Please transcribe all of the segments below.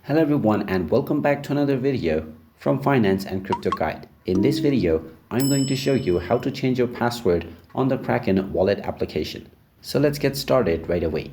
Hello everyone and welcome back to another video from Finance and Crypto Guide. In this video, I'm going to show you how to change your password on the Kraken Wallet application. So let's get started right away.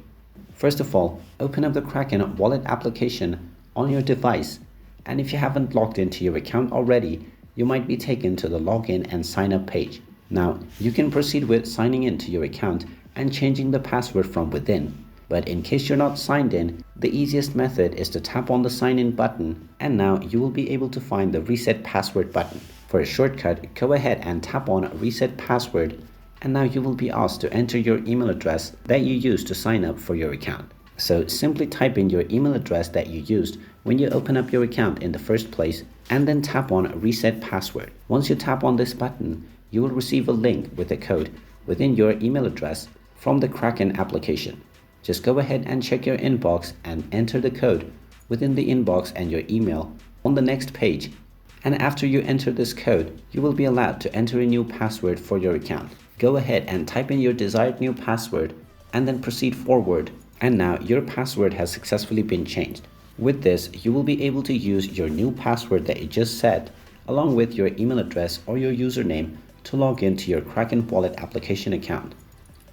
First of all, open up the Kraken Wallet application on your device, and if you haven't logged into your account already, you might be taken to the login and sign up page. Now, you can proceed with signing into your account and changing the password from within. But in case you're not signed in, the easiest method is to tap on the sign in button, and now you will be able to find the reset password button. For a shortcut, go ahead and tap on reset password, and now you will be asked to enter your email address that you used to sign up for your account. So simply type in your email address that you used when you open up your account in the first place, and then tap on reset password. Once you tap on this button, you will receive a link with a code within your email address from the Kraken application. Just go ahead and check your inbox and enter the code within the inbox and your email on the next page. And after you enter this code, you will be allowed to enter a new password for your account. Go ahead and type in your desired new password and then proceed forward. And now your password has successfully been changed. With this, you will be able to use your new password that you just set along with your email address or your username to log into your Kraken Wallet application account.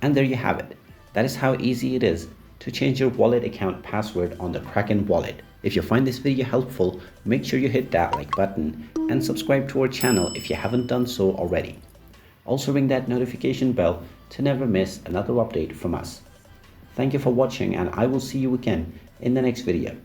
And there you have it. That is how easy it is to change your wallet account password on the Kraken Wallet. If you find this video helpful, make sure you hit that like button and subscribe to our channel if you haven't done so already. Also ring that notification bell to never miss another update from us. Thank you for watching, and I will see you again in the next video.